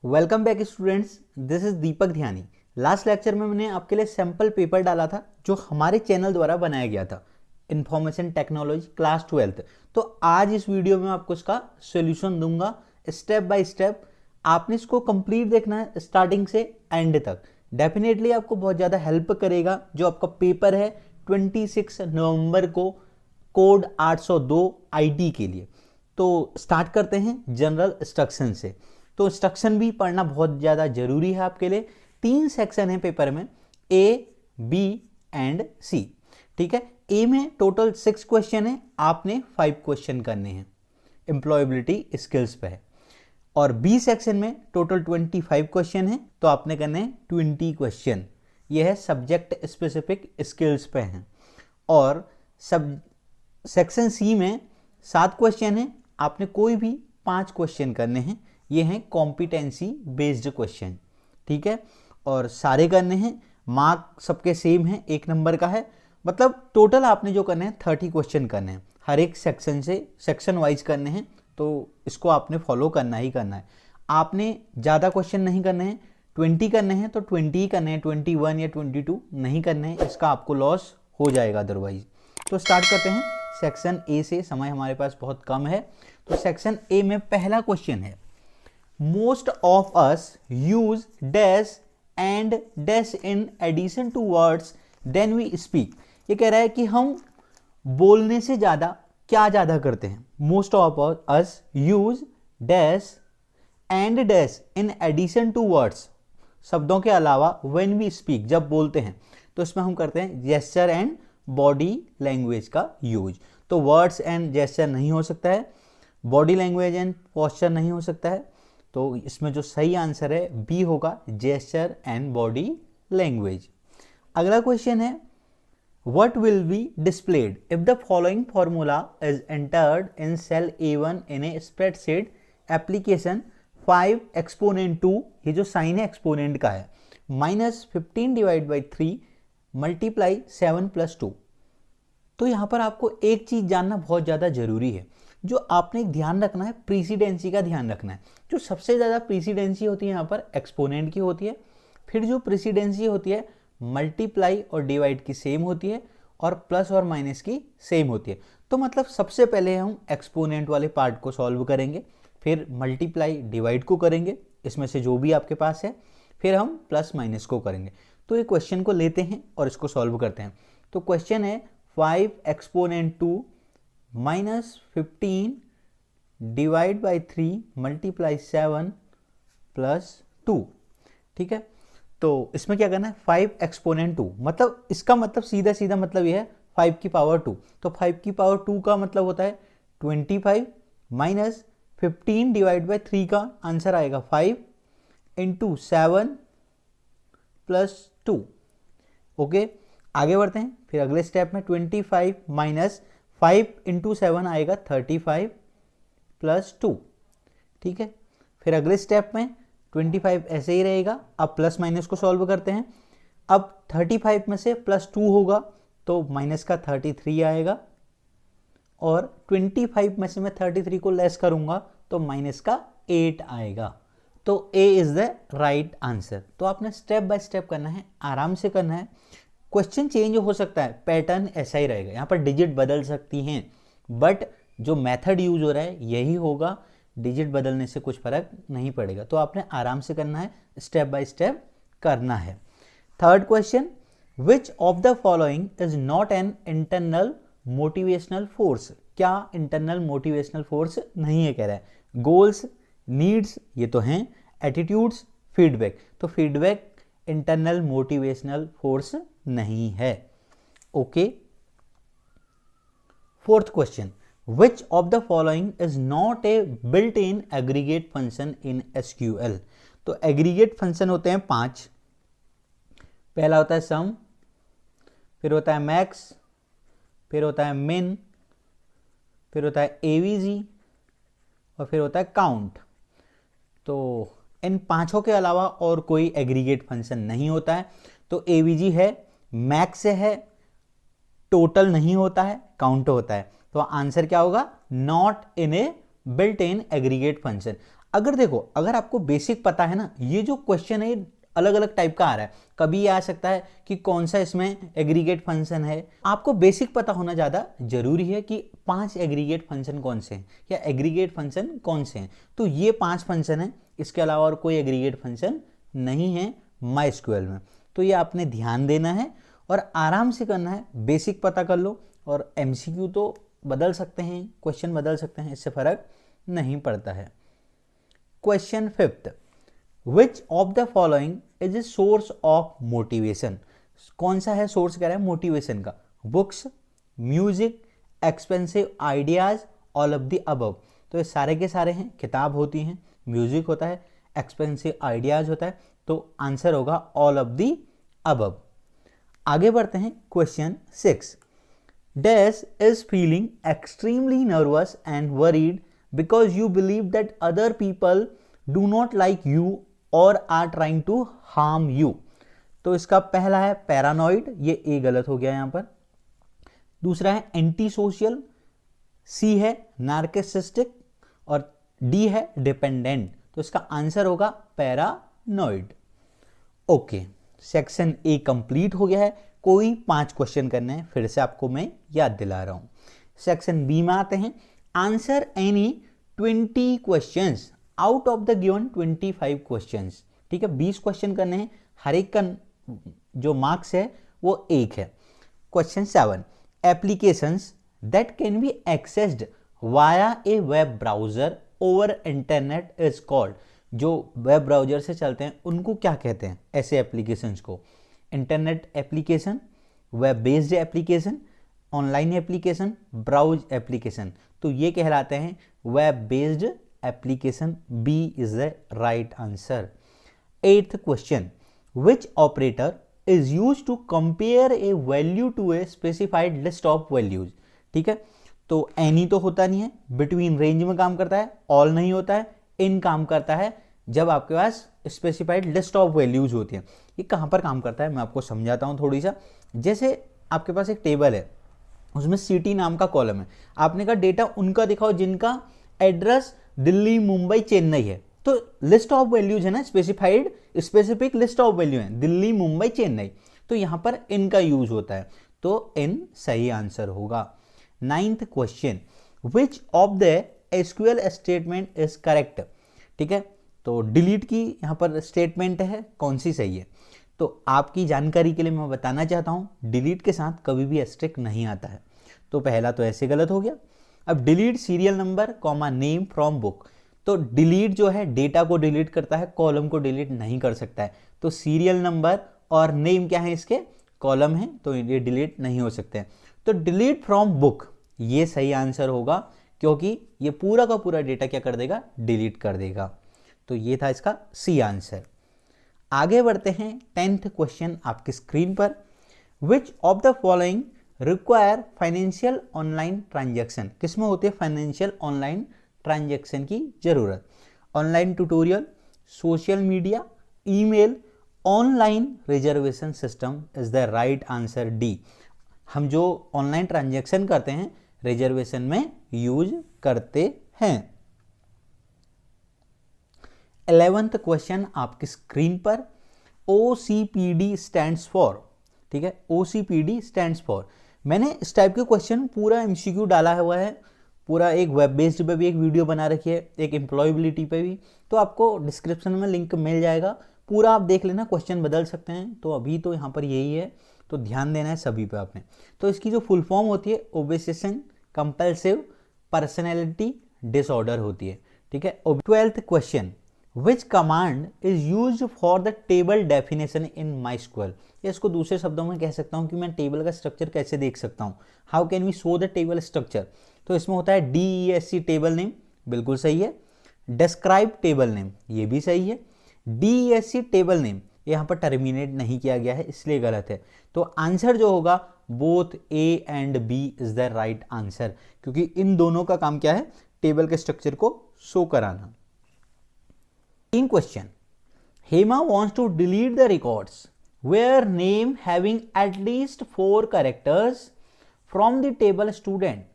Welcome back students, this is Deepak Dhyani. Last lecture में मैंने आपके लिए सैम्पल पेपर डाला था जो हमारे चैनल द्वारा बनाया गया था, इंफॉर्मेशन टेक्नोलॉजी क्लास 12। तो आज इस वीडियो में आपको इसका सॉल्यूशन दूंगा स्टेप बाय स्टेप। आपने इसको कंप्लीट देखना है स्टार्टिंग से एंड तक। डेफिनेटली आपको बहुत ज़्यादा हेल्प करेगा। जो आपका पेपर है 26 नवंबर को कोड 802 आईटी के लिए। तो स्टार्ट करते हैं जनरल इंस्ट्रक्शन से। तो इंस्ट्रक्शन भी पढ़ना बहुत ज़्यादा जरूरी है आपके लिए। 3 सेक्शन है पेपर में, ए, बी एंड सी। ठीक है, ए में टोटल 6 क्वेश्चन है, आपने 5 क्वेश्चन करने हैं, एम्प्लॉयबिलिटी स्किल्स पे है। और बी सेक्शन में टोटल 25 क्वेश्चन है, तो आपने करने हैं 20 क्वेश्चन। यह है सब्जेक्ट स्पेसिफिक स्किल्स पे हैं। और सब सेक्शन सी में 7 क्वेश्चन है, आपने कोई भी 5 क्वेश्चन करने हैं। ये हैं कॉम्पिटेंसी बेस्ड क्वेश्चन। ठीक है, और सारे करने हैं, मार्क सबके सेम है, 1 नंबर का है। मतलब टोटल आपने जो करने हैं 30 क्वेश्चन करने हैं, हर एक सेक्शन से सेक्शन वाइज करने हैं। तो इसको आपने फॉलो करना ही करना है। आपने ज़्यादा क्वेश्चन नहीं करने हैं, 20 करने हैं तो 20 ही करने हैं, 21 या 22 नहीं करने हैं, इसका आपको लॉस हो जाएगा अदरवाइज। तो स्टार्ट करते हैं सेक्शन ए से, समय हमारे पास बहुत कम है। तो सेक्शन ए में पहला क्वेश्चन है, most of us use dash and dash in addition to words then we speak. ये कह रहा है कि हम बोलने से ज्यादा क्या ज्यादा करते हैं। Most of us use dash and dash in addition to words, शब्दों के अलावा व्हेन वी स्पीक, जब बोलते हैं तो इसमें हम करते हैं जेस्चर एंड बॉडी लैंग्वेज का यूज। तो वर्ड्स एंड जेस्चर नहीं हो सकता है, बॉडी लैंग्वेज एंड पोस्चर नहीं हो सकता है। तो इसमें जो सही आंसर है बी होगा, जेस्चर एंड बॉडी लैंग्वेज। अगला क्वेश्चन है, what will be displayed if the following formula is entered in cell A1 in a spreadsheet application 5 exponent 2, ये जो साइन है एक्सपोनेंट का है, -15 डिवाइड बाई 3 मल्टीप्लाई 7 + 2। तो यहाँ पर आपको एक चीज जानना बहुत ज्यादा जरूरी है। जो आपने ध्यान रखना है, प्रीसीडेंसी का ध्यान रखना है। जो सबसे ज़्यादा प्रीसीडेंसी होती है यहाँ पर एक्सपोनेंट की होती है। फिर जो प्रीसीडेंसी होती है मल्टीप्लाई और डिवाइड की सेम होती है, और प्लस और माइनस की सेम होती है। तो मतलब सबसे पहले हम एक्सपोनेंट वाले पार्ट को सॉल्व करेंगे, फिर मल्टीप्लाई डिवाइड को करेंगे, इसमें से जो भी आपके पास है, फिर हम प्लस माइनस को करेंगे। तो ये क्वेश्चन को लेते हैं और इसको सॉल्व करते हैं। तो क्वेश्चन है 5 एक्सपोनेंट 2 -15 डिवाइड बाई 3 मल्टीप्लाई 7 + 2। ठीक है, तो इसमें क्या करना है, 5 एक्सपोनेंट 2, मतलब इसका मतलब सीधा सीधा मतलब यह है 5 की पावर 2। तो 5 की पावर 2 का मतलब होता है 25 -15 डिवाइड बाई 3 का आंसर आएगा 5 × 7 + 2। ओके, आगे बढ़ते हैं। फिर अगले स्टेप में 25 - 5 × 7 आएगा 35 + 2। ठीक है, फिर अगले स्टेप में 25 ऐसे ही रहेगा। अब प्लस माइनस को सॉल्व करते हैं। अब 35 में से +2 होगा तो माइनस का 33 आएगा, और 25 में से मैं 33 को लेस करूंगा तो माइनस का 8 आएगा। तो ए इज द राइट आंसर। तो आपने स्टेप बाय स्टेप करना है, आराम से करना है। क्वेश्चन चेंज हो सकता है, पैटर्न ऐसा ही रहेगा, यहाँ पर डिजिट बदल सकती हैं, बट जो मेथड यूज हो रहा है यही होगा। डिजिट बदलने से कुछ फर्क नहीं पड़ेगा। तो आपने आराम से करना है, स्टेप बाय स्टेप करना है। Third question, which of the following is not an internal motivational force. क्या इंटरनल मोटिवेशनल फोर्स नहीं है, कह रहा है। गोल्स, नीड्स ये तो हैं, एटीट्यूड्स, फीडबैक। तो फीडबैक इंटरनल मोटिवेशनल फोर्स नहीं है। Okay, fourth question, which of the following is not a built in aggregate function in SQL। तो एग्रीगेट फंक्शन होते हैं 5। पहला होता है सम, फिर होता है मैक्स, फिर होता है मिन, फिर होता है AVG, और फिर होता है काउंट। तो इन पांचों के अलावा और कोई एग्रीगेट फंक्शन नहीं होता है। तो AVG है, मैक्स है, टोटल नहीं होता है, काउंट होता है। तो आंसर क्या होगा, not in A built in aggregate function. अगर देखो, अगर आपको बेसिक पता है ना, ये जो क्वेश्चन है अलग अलग टाइप का आ रहा है, कभी आ सकता है कि कौन सा इसमें एग्रीगेट फंक्शन है। आपको बेसिक पता होना ज़्यादा जरूरी है कि 5 एग्रीगेट फंक्शन कौन से हैं या एग्रीगेट फंक्शन कौन से हैं। तो ये 5 फंक्शन हैं, इसके अलावा और कोई एग्रीगेट फंक्शन नहीं है MySQL में। तो ये आपने ध्यान देना है और आराम से करना है, बेसिक पता कर लो। और MCQ तो बदल सकते हैं, क्वेश्चन बदल सकते हैं, इससे फर्क नहीं पड़ता है। Question 5th, which of the following is a source of motivation. कौन सा है सोर्स कह रहा है मोटिवेशन का? Books, music, expensive ideas, all of the above. तो ये सारे के सारे हैं, किताब होती हैं, म्यूजिक होता है, एक्सपेंसिव आइडियाज होता है, तो आंसर होगा ऑल ऑफ द अबव। आगे बढ़ते हैं question 6, dash is feeling extremely nervous and worried because you believe that other people do not like you और are trying to harm you. तो इसका पहला है पैरानॉइड, ये ए गलत हो गया यहां पर। दूसरा है एंटी सोशल, सी है नार्किसिस्टिक और डी है डिपेंडेंट। तो इसका आंसर होगा paranoid. Okay, section A complete हो गया है। कोई 5 क्वेश्चन करने हैं, फिर से आपको मैं याद दिला रहा हूं। सेक्शन बी में आते हैं, answer any 20 questions out of the given 25 questions. ठीक है, 20 क्वेश्चन करने हैं, हर एक का जो मार्क्स है वो 1 है। Question 7, applications that can be accessed via A web browser over internet is called. जो वेब ब्राउजर से चलते हैं उनको क्या कहते हैं? ऐसे एप्लीकेशंस को internet application, web based application, online application, browse application. तो ये कहलाते हैं web based application. B is the right answer. 8th question, which operator is used to compare a value to a specified list of values. ठीक है, तो any तो होता नहीं है, बिटवीन रेंज में काम करता है, ऑल नहीं होता है, इन काम करता है जब आपके पास स्पेसिफाइड लिस्ट ऑफ वैल्यूज होती है। ये कहाँ पर काम करता है मैं आपको समझाता हूँ थोड़ी सा। जैसे आपके पास एक टेबल है, उसमें सिटी नाम का कॉलम है, आपने कहा डेटा उनका दिखाओ जिनका एड्रेस दिल्ली, मुंबई, चेन्नई है। तो लिस्ट ऑफ वैल्यूज है ना, specified specific list of value है, दिल्ली, मुंबई, चेन्नई। तो यहां पर इनका यूज होता है, तो इन सही आंसर होगा। 9th question, which of the SQL statement is correct. ठीक है, तो डिलीट की यहां पर स्टेटमेंट है, कौन सी सही है? तो आपकी जानकारी के लिए मैं बताना चाहता हूं, डिलीट के साथ कभी भी एस्टेरिस्क नहीं आता है। तो पहला तो ऐसे गलत हो गया। अब delete serial number comma name from book. तो डिलीट जो है डेटा को डिलीट करता है, कॉलम को डिलीट नहीं कर सकता है। तो सीरियल नंबर और नेम क्या है, इसके कॉलम है, तो ये डिलीट नहीं हो सकते हैं। तो डिलीट फ्रॉम बुक ये सही आंसर होगा, क्योंकि ये पूरा का पूरा डेटा क्या कर देगा, डिलीट कर देगा। तो ये था इसका सी आंसर। आगे बढ़ते हैं 10th क्वेश्चन आपकी स्क्रीन पर, विच of the following require financial online transaction. किसमें होती है फाइनेंशियल ऑनलाइन ट्रांजैक्शन की जरूरत? Online tutorial, social media, email, online reservation system is the right answer D. हम जो ऑनलाइन ट्रांजैक्शन करते हैं रिजर्वेशन में यूज करते हैं। 11th क्वेश्चन आपकी स्क्रीन पर, OCPD स्टैंड्स फॉर। ठीक है, OCPD स्टैंड्स फॉर। मैंने इस टाइप के क्वेश्चन पूरा MCQ डाला हुआ है, पूरा एक वेब बेस्ड पे भी एक वीडियो बना रखी है, एक एम्प्लॉयबिलिटी पे भी, तो आपको डिस्क्रिप्शन में लिंक मिल जाएगा, पूरा आप देख लेना। क्वेश्चन बदल सकते हैं, तो अभी तो यहाँ पर यही है, तो ध्यान देना है सभी पे आपने। तो इसकी जो फुल फॉर्म होती है ओबेसेशन कंपल्सिव पर्सनैलिटी डिसऑर्डर होती है। ठीक है। 12th question, which command is use for the table definition in MySQL। इसको दूसरे शब्दों में कह सकता हूँ कि मैं टेबल का स्ट्रक्चर कैसे देख सकता हूँ, how can we show the table structure. तो इसमें होता है DESC टेबल नेम, बिल्कुल सही है। डिस्क्राइब टेबल नेम, ये भी सही है। DESC टेबल नेम यहाँ पर टर्मिनेट नहीं किया गया है, इसलिए गलत है। तो आंसर जो होगा both A and B is the right answer, क्योंकि इन दोनों का काम क्या है, टेबल के स्ट्रक्चर को शो कराना। In question, Hema wants to delete the records where name having at least 4 characters from the table student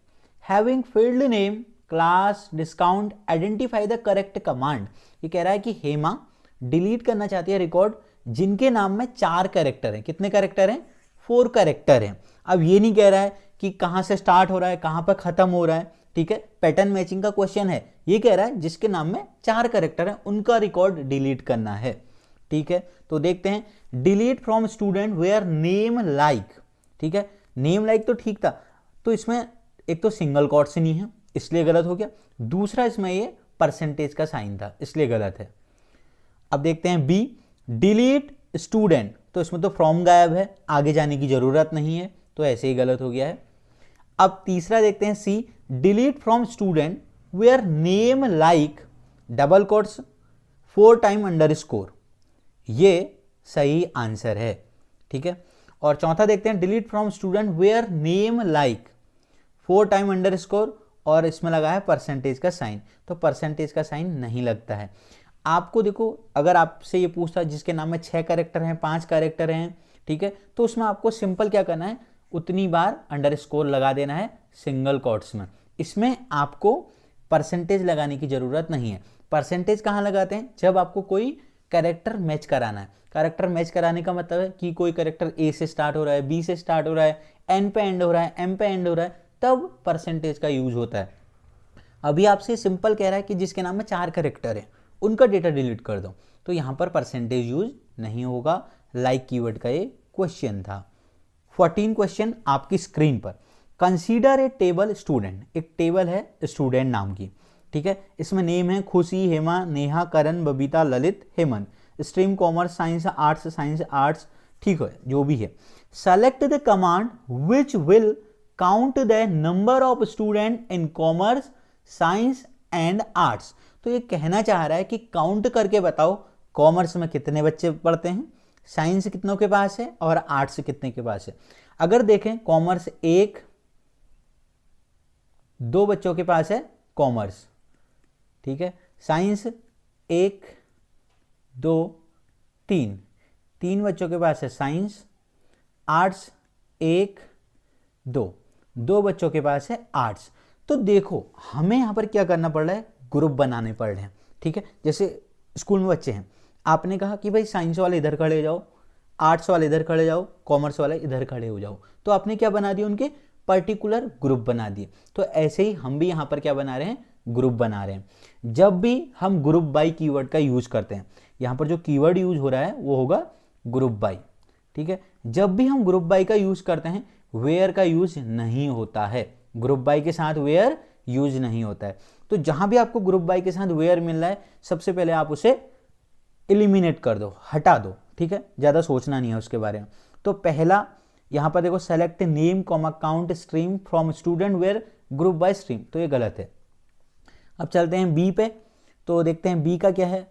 having field name class discount identify the correct command. ये कह रहा है कि हेमा डिलीट करना चाहती है रिकॉर्ड जिनके नाम में 4 कैरेक्टर हैं। कितने कैरेक्टर हैं? 4 कैरेक्टर हैं। अब ये नहीं कह रहा है कि कहां से स्टार्ट हो रहा है कहां पर खत्म हो रहा है, ठीक है, पैटर्न मैचिंग का क्वेश्चन है। ये कह रहा है जिसके नाम में 4 कैरेक्टर हैं उनका रिकॉर्ड डिलीट करना है, ठीक है। तो देखते हैं, delete from student where name like, ठीक है, नेम लाइक तो ठीक था, तो इसमें एक तो सिंगल कोट से नहीं है इसलिए गलत हो गया, दूसरा इसमें ये परसेंटेज का साइन था इसलिए गलत है। अब देखते हैं बी, डिलीट स्टूडेंट, तो इसमें तो फ्रॉम गायब है, आगे जाने की जरूरत नहीं है, तो ऐसे ही गलत हो गया है। अब तीसरा देखते हैं C, delete from student where name like double quotes 4 time underscore, ये सही आंसर है, ठीक है। और चौथा देखते हैं, delete from student where name like 4 time underscore और इसमें लगा है परसेंटेज का साइन, तो परसेंटेज का साइन नहीं लगता है। आपको देखो, अगर आपसे ये पूछता जिसके नाम में 6 कैरेक्टर हैं 5 कैरेक्टर हैं, ठीक है, तो उसमें आपको सिंपल क्या करना है, उतनी बार अंडरस्कोर लगा देना है सिंगल कोट्स में। इसमें आपको परसेंटेज लगाने की जरूरत नहीं है। परसेंटेज कहाँ लगाते हैं? जब आपको कोई कैरेक्टर मैच कराना है। कैरेक्टर मैच कराने का मतलब है कि कोई कैरेक्टर ए से स्टार्ट हो रहा है, बी से स्टार्ट हो रहा है, एन पे एंड हो रहा है, एम पे एंड हो रहा है, तब परसेंटेज का यूज होता है। अभी आपसे सिंपल कह रहा है कि जिसके नाम में 4 कैरेक्टर है उनका डेटा डिलीट कर दो, तो यहां पर परसेंटेज यूज नहीं होगा। लाइक कीवर्ड का ये क्वेश्चन था। 14 क्वेश्चन आपकी स्क्रीन पर, कंसीडर ए टेबल स्टूडेंट, एक टेबल है स्टूडेंट नाम की, ठीक है, इसमें नेम है Khushi, Hema, Neha, Karan, Babita, Lalit, Hemant, stream commerce, science arts, ठीक है, जो भी है। Select the command which will count the number of student in commerce, science and arts. तो ये कहना चाह रहा है कि काउंट करके बताओ कॉमर्स में कितने बच्चे पढ़ते हैं, साइंस कितनों के पास है और आर्ट्स कितने के पास है। अगर देखें कॉमर्स 1 2 बच्चों के पास है कॉमर्स, ठीक है, साइंस 1 2 3 बच्चों के पास है साइंस, आर्ट्स 1 2 बच्चों के पास है आर्ट्स। तो देखो हमें यहां पर क्या करना पड़ रहा है, ग्रुप बनाने पड़ रहे हैं, ठीक है। जैसे स्कूल में बच्चे हैं, आपने कहा कि भाई साइंस वाले इधर खड़े जाओ, आर्ट्स वाले इधर खड़े जाओ, कॉमर्स वाले इधर खड़े हो जाओ, तो आपने क्या बना दिया, उनके पर्टिकुलर ग्रुप बना दिए। तो ऐसे ही हम भी यहाँ पर क्या बना रहे हैं, ग्रुप बना रहे हैं। जब भी हम ग्रुप बाय कीवर्ड का यूज करते हैं, यहाँ पर जो कीवर्ड यूज हो रहा है वो होगा ग्रुप बाय, ठीक है। जब भी हम ग्रुप बाय का यूज करते हैं वेयर का यूज नहीं होता है, ग्रुप बाय के साथ वेयर यूज नहीं होता है। तो जहां भी आपको ग्रुप बाय के साथ वेयर मिल रहा है, सबसे पहले आप उसे एलिमिनेट कर दो, हटा दो, ठीक है, ज्यादा सोचना नहीं है उसके बारे में। तो पहला यहां पर देखो, select name comma count stream from student where group by stream, तो ये गलत है। अब चलते हैं बी पे, तो देखते हैं बी का क्या है।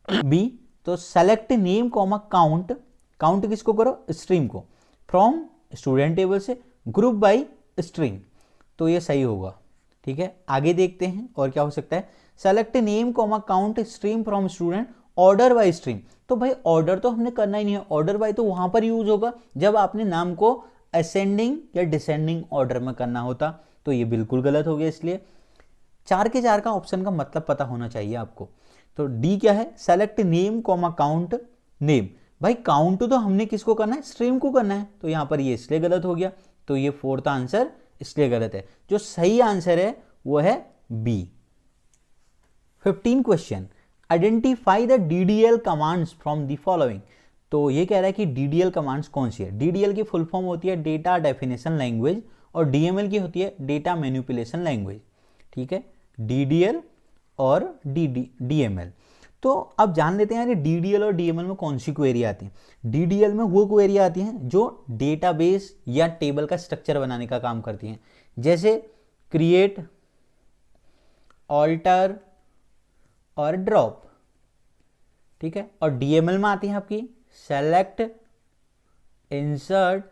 बी, तो select name comma count, count किसको करो, स्ट्रीम को, फ्रॉम स्टूडेंट टेबल से ग्रुप बाय स्ट्रीम, तो ये सही होगा, ठीक है। आगे देखते हैं और क्या हो सकता है, select name comma count stream from student order by stream, तो भाई ऑर्डर तो हमने करना ही नहीं है, ऑर्डर बाय तो वहां पर यूज होगा जब आपने नाम को असेंडिंग या डिसेंडिंग ऑर्डर में करना होता, तो ये बिल्कुल गलत हो गया। इसलिए 4 के 4 का ऑप्शन का मतलब पता होना चाहिए आपको। तो डी क्या है, select name comma count name, भाई काउंट तो हमने किसको करना है, स्ट्रीम को करना है, तो यहां पर ये इसलिए गलत हो गया, तो ये 4th आंसर इसलिए गलत है। जो सही आंसर है वो है B. 15 question, identify the DDL commands from the following, तो ये कह रहा है कि डीडीएल कमांड्स कौन सी है। डीडीएल की फुल फॉर्म होती है डेटा डेफिनेशन लैंग्वेज और डीएमएल की होती है डेटा मैनिपुलेशन लैंग्वेज, ठीक है, डीडीएल और डीएमएल। तो अब जान लेते हैं यार डीडीएल और डीएमएल में कौन सी क्वेरी आती है। डीडीएल में वो क्वेरी आती हैं जो डेटाबेस या टेबल का स्ट्रक्चर बनाने का काम करती हैं, जैसे क्रिएट, ऑल्टर और ड्रॉप, ठीक है। और डीएमएल में आती है आपकी सेलेक्ट, इंसर्ट,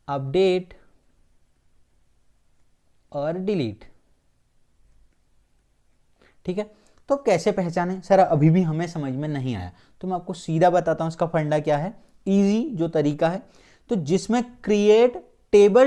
अपडेट और डिलीट, ठीक है। तो कैसे पहचाने सर, अभी भी हमें समझ में नहीं आया, तो मैं आपको सीधा बताता हूं इसका फंडा क्या है, इजी जो तरीका है। तो जिसमें क्रिएट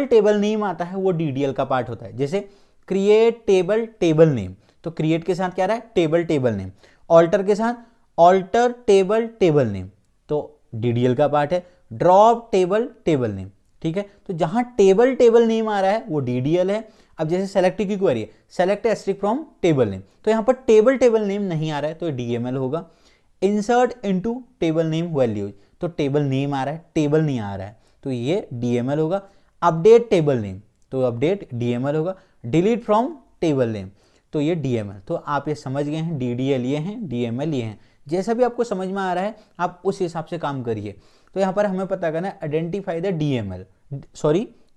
टेबल नेम आता है वो DDL का पार्ट होता है। जैसे क्रिएट टेबल नेम, तो क्रिएट के साथ क्या रहा है, टेबल नेम। ऑल्टर के साथ ऑल्टर टेबल नेम, तो DDL का पार्ट है। ड्रॉप टेबल नेम, ठीक है। तो जहां टेबल नेम आ रहा है वो DDL है। अब जैसे सेलेक्ट की क्वेरी है, select asterisk from table name, तो यहाँ पर टेबल नेम नहीं आ रहा है तो DML होगा। Insert into table name values, तो टेबल नेम आ रहा है, टेबल नहीं आ रहा है, तो ये DML होगा। अपडेट टेबल नेम, तो अपडेट DML होगा। डिलीट फ्रॉम टेबल नेम, तो ये DML। तो आप ये समझ गए हैं, DDL ये हैं, DML ये हैं। जैसा भी आपको समझ में आ रहा है आप उस हिसाब से काम करिए। तो यहाँ पर हमें पता करना है आइडेंटिफाई द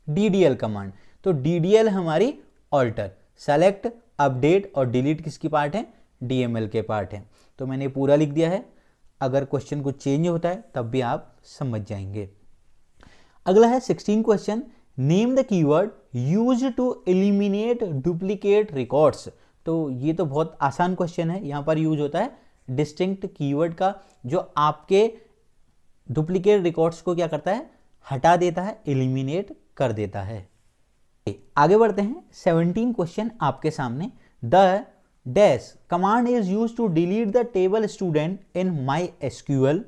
DDL कमांड। तो DDL हमारी ऑल्टर, सेलेक्ट, अपडेट और डिलीट किसकी पार्ट है, DML के पार्ट है। तो मैंने पूरा लिख दिया है, अगर क्वेश्चन कुछ चेंज होता है तब भी आप समझ जाएंगे। अगला है 16 question, name the keyword use to eliminate duplicate records. तो ये तो बहुत आसान क्वेश्चन है। यहाँ पर यूज होता है डिस्टिंक्ट कीवर्ड का, जो आपके डुप्लीकेट रिकॉर्ड्स को क्या करता है, हटा देता है, एलिमिनेट कर देता है। आगे बढ़ते हैं, 17 क्वेश्चन आपके सामने। The dash command is use to delete the table student in my SQL।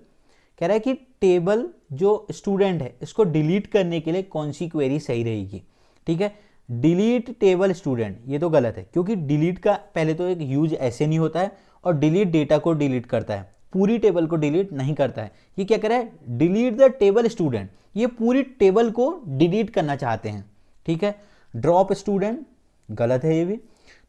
कह रहा है कि टेबल जो स्टूडेंट है इसको डिलीट करने के लिए कौन सी क्वेरी सही रहेगी, ठीक है। डिलीट टेबल स्टूडेंट, ये तो गलत है, क्योंकि डिलीट का पहले तो एक यूज ऐसे नहीं होता है, और डिलीट डेटा को डिलीट करता है, पूरी टेबल को डिलीट नहीं करता है। ये क्या कर रहा है, डिलीट द टेबल स्टूडेंट, ये पूरी टेबल को डिलीट करना चाहते हैं, ठीक है। ड्रॉप स्टूडेंट, गलत है ये भी।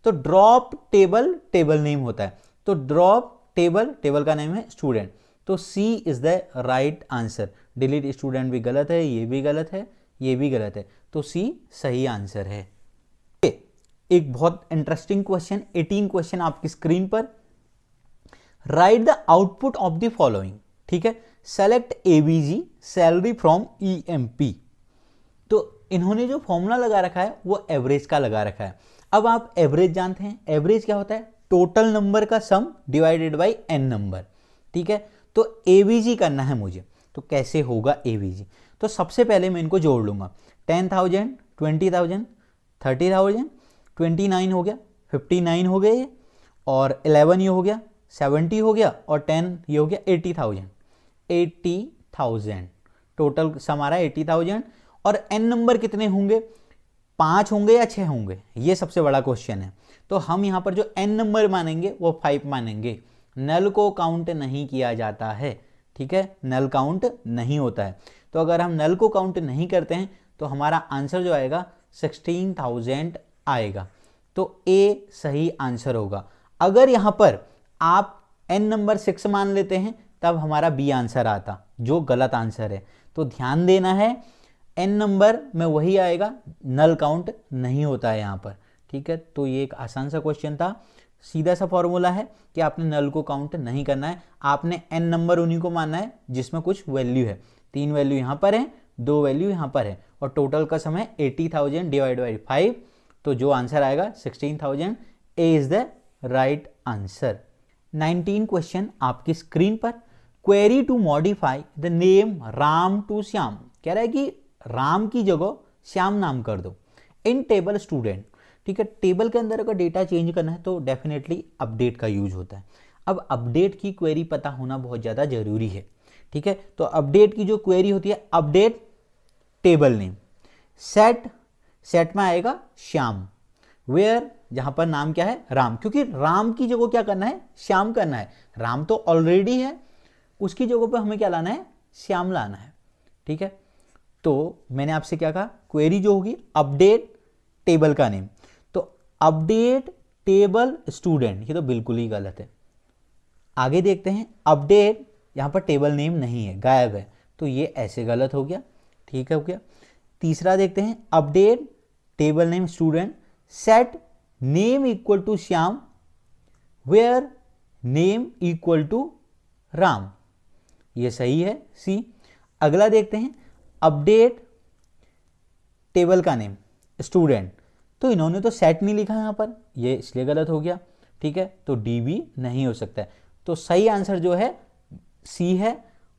तो ड्रॉप टेबल नेम होता है, तो ड्रॉप टेबल का नेम है स्टूडेंट, तो C is the right answer. Delete student भी गलत है, ये भी गलत है, ये भी गलत है, तो C सही आंसर है। एक बहुत इंटरेस्टिंग क्वेश्चन, 18 क्वेश्चन आपकी स्क्रीन पर। Right the output of the following, ठीक है। Select ABG salary from EMP। तो इन्होंने जो फॉर्मूला लगा रखा है वो एवरेज का लगा रखा है। अब आप एवरेज जानते हैं, एवरेज क्या होता है, टोटल नंबर का सम डिवाइडेड बाय n नंबर, ठीक है। तो ABG करना है मुझे, तो कैसे होगा ABG, तो सबसे पहले मैं इनको जोड़ लूंगा। 10,000, 20,000, 30,000, 29 हो गया, 59 हो गए, और 11 ये हो गया, 70 हो गया, और 10 ये हो गया, 80,000। 80,000 टोटल सम आ रहा है 80,000। और n नंबर कितने होंगे, 5 होंगे या 6 होंगे, ये सबसे बड़ा क्वेश्चन है। तो हम यहाँ पर जो n नंबर मानेंगे वो 5 मानेंगे। नल को काउंट नहीं किया जाता है, ठीक है, नल काउंट नहीं होता है। तो अगर हम नल को काउंट नहीं करते हैं तो हमारा आंसर जो आएगा 16,000 आएगा, तो A सही आंसर होगा। अगर यहाँ पर आप n नंबर 6 मान लेते हैं तब हमारा B आंसर आता, जो गलत आंसर है। तो ध्यान देना है, n नंबर में वही आएगा, नल काउंट नहीं होता है यहाँ पर, ठीक है। तो ये एक आसान सा क्वेश्चन था, सीधा सा फॉर्मूला है कि आपने नल को काउंट नहीं करना है, आपने n नंबर उन्हीं को मानना है जिसमें कुछ वैल्यू है। 3 वैल्यू यहाँ पर है, 2 वैल्यू यहाँ पर है, और टोटल का समय 80,000 डिवाइड बाई 5, तो जो आंसर आएगा 16,000। A is the right answer. 19 question आपकी स्क्रीन पर। Query to modify the name Ram to Shyam, कह रहा है कि राम की जगह श्याम नाम कर दो इन टेबल स्टूडेंट, ठीक है। टेबल के अंदर अगर डेटा चेंज करना है तो डेफिनेटली अपडेट का यूज होता है। अब अपडेट की क्वेरी पता होना बहुत ज़्यादा जरूरी है, ठीक है। तो अपडेट की जो क्वेरी होती है, अपडेट टेबल नेम, सेट में आएगा श्याम, वेयर जहां पर नाम क्या है, राम, क्योंकि राम की जगह क्या करना है, श्याम करना है। राम तो ऑलरेडी है, उसकी जगह पर हमें क्या लाना है, श्याम लाना है, ठीक है। तो मैंने आपसे क्या कहा, क्वेरी जो होगी अपडेट टेबल का नेम, तो अपडेट टेबल स्टूडेंट, ये तो बिल्कुल ही गलत है। आगे देखते हैं, अपडेट यहां पर टेबल नेम नहीं है, गायब है, तो ये ऐसे गलत हो गया, ठीक है, हो गया। तीसरा देखते हैं, update table name student, set name equal to Shyam, where name equal to Ram, ये सही है, सी। अगला देखते हैं, अपडेट टेबल का नेम स्टूडेंट, तो इन्होंने तो सेट नहीं लिखा यहां पर, ये इसलिए गलत हो गया, ठीक है। तो डी भी नहीं हो सकता है, तो सही आंसर जो है सी है।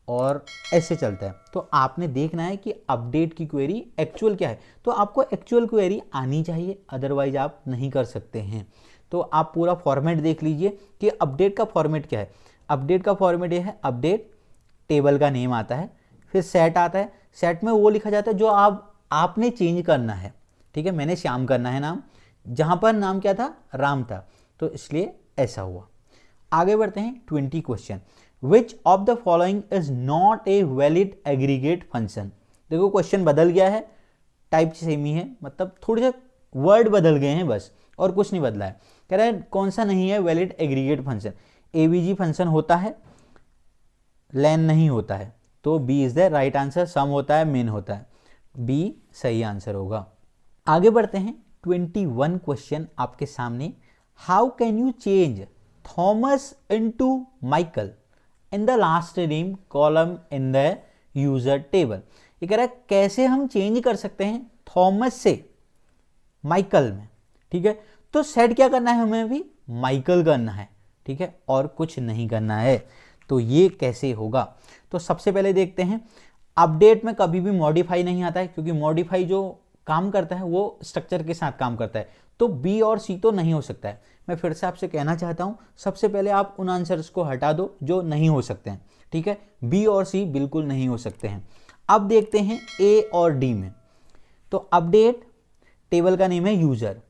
और ऐसे चलता है। तो आपने देखना है कि अपडेट की क्वेरी एक्चुअल क्या है, तो आपको एक्चुअल क्वेरी आनी चाहिए, अदरवाइज आप नहीं कर सकते हैं। तो आप पूरा फॉर्मेट देख लीजिए कि अपडेट का फॉर्मेट क्या है। अपडेट का फॉर्मेट ये है, अपडेट टेबल का नेम आता है, फिर सेट आता है, सेट में वो लिखा जाता है जो आपने चेंज करना है। ठीक है, मैंने श्याम करना है नाम, जहाँ पर नाम क्या था, राम था, तो इसलिए ऐसा हुआ। आगे बढ़ते हैं 20 question. Which of the following is not a valid aggregate function. देखो क्वेश्चन बदल गया है, टाइप सेम ही है, मतलब थोड़े से वर्ड बदल गए हैं बस, और कुछ नहीं बदला है। कह रहा है कौन सा नहीं है valid aggregate function. AVG function होता है, लेन नहीं होता है, तो B is the right answer. Sum होता है, मेन होता है, बी सही आंसर होगा। आगे बढ़ते हैं 21 क्वेश्चन आपके सामने। How can you change Thomas into Michael in the last name column in the user table. ये कह रहा है कैसे हम चेंज कर सकते हैं थॉमस से माइकल में। ठीक है, तो सेट क्या करना है हमें, भी माइकल करना है। ठीक है, और कुछ नहीं करना है। तो ये कैसे होगा, तो सबसे पहले देखते हैं। अपडेट में कभी भी मॉडिफाई नहीं आता है, क्योंकि मॉडिफाई जो काम करता है वो स्ट्रक्चर के साथ काम करता है, तो बी और सी तो नहीं हो सकता है। मैं फिर से आपसे कहना चाहता हूं, सबसे पहले आप उन आंसर्स को हटा दो जो नहीं हो सकते हैं। ठीक है, बी और सी बिल्कुल नहीं हो सकते हैं। अब देखते हैं ए और डी में। तो अपडेट टेबल का नेम है user,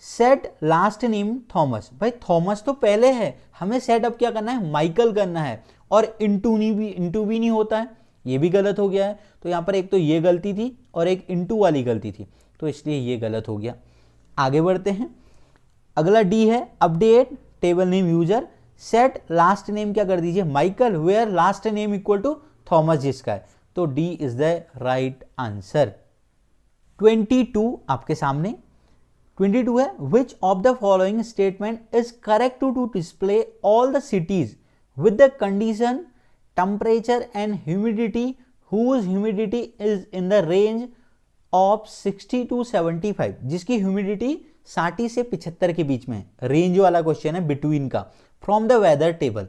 set last name Thomas. भाई थॉमस तो पहले है, हमें सेट अब क्या करना है, माइकल करना है, और इंटू भी नहीं होता है, ये भी गलत हो गया है। तो यहाँ पर एक तो ये गलती थी और एक इंटू वाली गलती थी, तो इसलिए ये गलत हो गया। आगे बढ़ते हैं, अगला डी है, update table name user, set last name क्या कर दीजिए, Michael, where last name equal to Thomas जिसका है, तो D is the right answer. 22 आपके सामने। 22 है, which of the following statement is correct to display all the cities with the condition temperature and humidity whose humidity is in the range of 60 to 75, जिसकी humidity 60 से 75 के बीच में है। Range वाला question है, बिटवीन का, फ्रॉम द वेदर टेबल।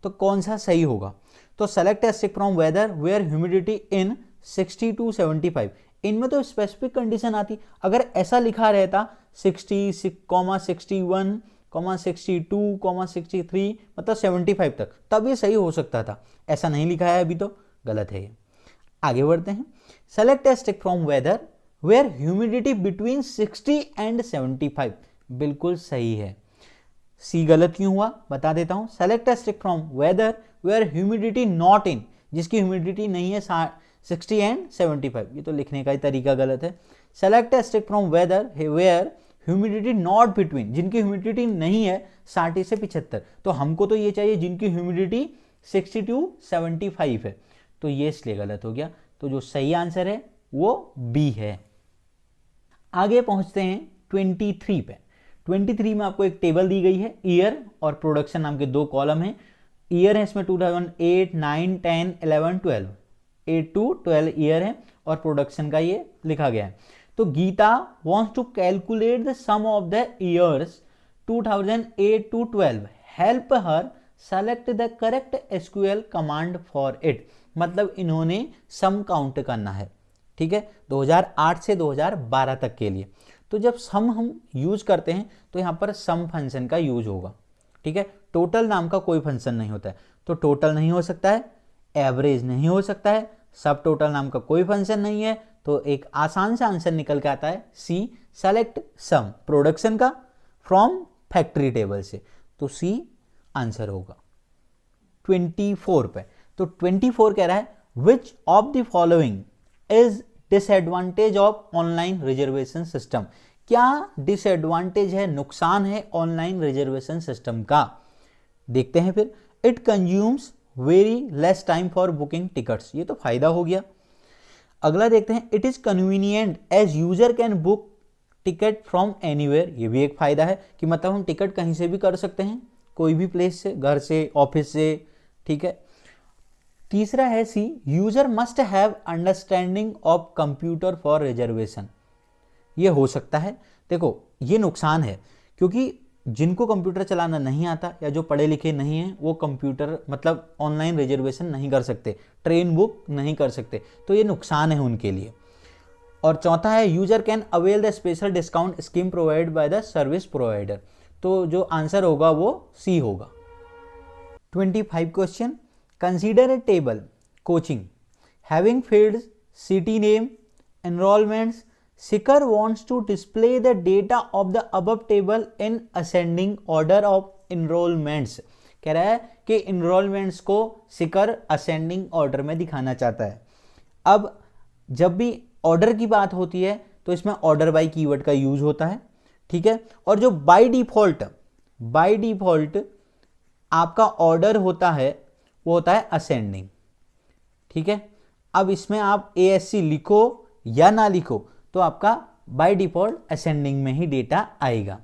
तो कौन सा सही होगा, तो select asterisk from weather where humidity in 60 to 75। इनमें तो स्पेसिफिक कंडीशन आती, अगर ऐसा लिखा रहता 60, 61, 62, 63, मतलब 75 तक, तब ये सही हो सकता था। ऐसा नहीं लिखा है अभी, तो गलत है ये। आगे बढ़ते हैं, select asterisk from weather where humidity between 60 and 75, बिल्कुल सही है। सी गलत क्यों हुआ बता देता हूं, select asterisk from weather where humidity not in, जिसकी ह्यूमिडिटी नहीं है 60 एंड 75, ये तो लिखने का ही तरीका गलत है। Select asterisk from weather where humidity not between, जिनकी ह्यूमिडिटी नहीं है 60 से 75, तो हमको तो ये चाहिए जिनकी ह्यूमिडिटी 60 to 75 है, तो ये इसलिए गलत हो गया। तो जो सही आंसर है वो बी है। आगे पहुंचते हैं 23 पे। 23 में आपको एक टेबल दी गई है, ईयर और प्रोडक्शन नाम के दो कॉलम हैं। ईयर है इसमें 2008, 9, 10, 11, 12, 8 to 12 ईयर है, और प्रोडक्शन का ये लिखा गया है। तो Gita wants to calculate the sum of the years 2008 to 12, help her select the correct SQL command for it. मतलब इन्होंने सम काउंट करना है, ठीक है, 2008 से 2012 तक के लिए। तो जब सम हम यूज करते हैं तो यहाँ पर सम फंक्शन का यूज होगा, ठीक है। टोटल नाम का कोई फंक्शन नहीं होता है, तो टोटल नहीं हो सकता है, एवरेज नहीं हो सकता है, सब टोटल नाम का कोई फंक्शन नहीं है, तो एक आसान सा आंसर निकल के आता है सी, सेलेक्ट सम प्रोडक्शन का फ्रॉम फैक्ट्री टेबल से, तो सी आंसर होगा। 24 पे, तो 24 कह रहा है which of the following is disadvantage of online reservation system. क्या डिसएडवांटेज है, नुकसान है ऑनलाइन रिजर्वेशन सिस्टम का, देखते हैं फिर। It consumes very less time for booking tickets, ये तो फायदा हो गया। अगला देखते हैं, it is convenient as user can book ticket from anywhere, ये भी एक फायदा है कि मतलब हम टिकट कहीं से भी कर सकते हैं, कोई भी प्लेस से, घर से, ऑफिस से, ठीक है। तीसरा है C, user must have understanding of computer for reservation, ये हो सकता है। देखो ये नुकसान है क्योंकि जिनको कंप्यूटर चलाना नहीं आता या जो पढ़े लिखे नहीं हैं वो कंप्यूटर मतलब ऑनलाइन रिजर्वेशन नहीं कर सकते, ट्रेन बुक नहीं कर सकते, तो ये नुकसान है उनके लिए। और चौथा है user can avail the special discount scheme provide by the service provider. तो जो आंसर होगा वो सी होगा। 25 question, consider a table coaching having fields, city name, enrolments. Seeker wants to display the data of the above table in ascending order of enrollments। कह रहा है कि enrollments को Seeker ascending order में दिखाना चाहता है। अब जब भी ऑर्डर की बात होती है तो इसमें ऑर्डर बाय कीवर्ड का यूज होता है, ठीक है। और जो बाय डिफॉल्ट आपका ऑर्डर होता है वो होता है असेंडिंग, ठीक है। अब इसमें आप ASC लिखो या ना लिखो तो आपका बाय डिफॉल्ट असेंडिंग में ही डेटा आएगा।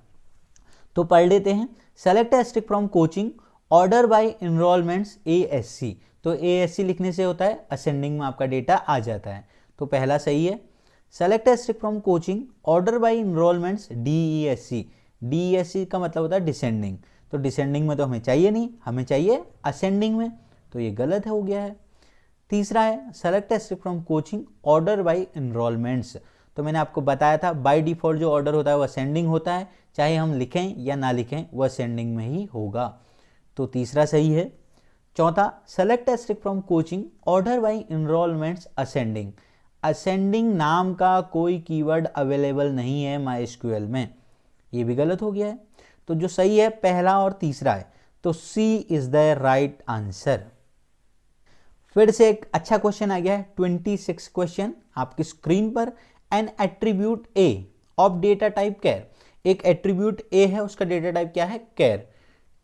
तो पढ़ लेते हैं। Select asterisk from coaching order by enrolments ASC। तो ASC लिखने से होता है असेंडिंग में आपका डेटा आ जाता है, तो पहला सही है। Select asterisk from coaching order by enrolments DESC। DESC का मतलब होता है डिसेंडिंग, तो डिसेंडिंग में तो हमें चाहिए नहीं, हमें चाहिए असेंडिंग में, तो ये गलत हो गया है। तीसरा है select asterisk from coaching order by enrolments. तो मैंने आपको बताया था बाय डिफॉल्ट जो ऑर्डर होता है वो असेंडिंग होता है, चाहे हम लिखें या ना लिखें वो असेंडिंग में ही होगा, तो तीसरा सही है। चौथा select asterisk from coaching order by enrolments ascending. Ascending नाम का कोई कीवर्ड अवेलेबल नहीं है MySQL में, ये भी गलत हो गया है। तो जो सही है पहला और तीसरा है, तो C is the right answer. फिर से एक अच्छा क्वेश्चन आ गया है, 26 क्वेश्चन आपकी स्क्रीन पर। An attribute A of data type char. एक एट्रीब्यूट A है, उसका डेटा टाइप क्या है, char.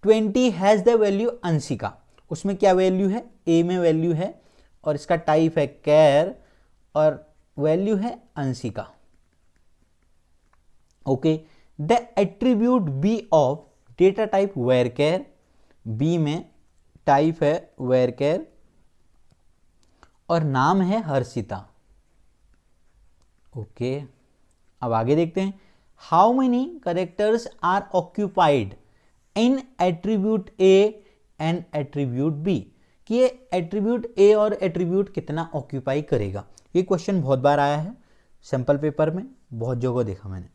20 has the value Anshika. उसमें क्या वैल्यू है, A में वैल्यू है और इसका टाइप है कैर और वैल्यू है Anshika. Okay, the attribute B of data type varchar. B में टाइप है वेर कैर और नाम है हर्षिता। ओके, अब आगे देखते हैं। How many characters are occupied in attribute A and attribute B। कि ये एट्रीब्यूट A और एट्रीब्यूट कितना ऑक्यूपाई करेगा। ये क्वेश्चन बहुत बार आया है सैंपल पेपर में, बहुत जगह देखा मैंने।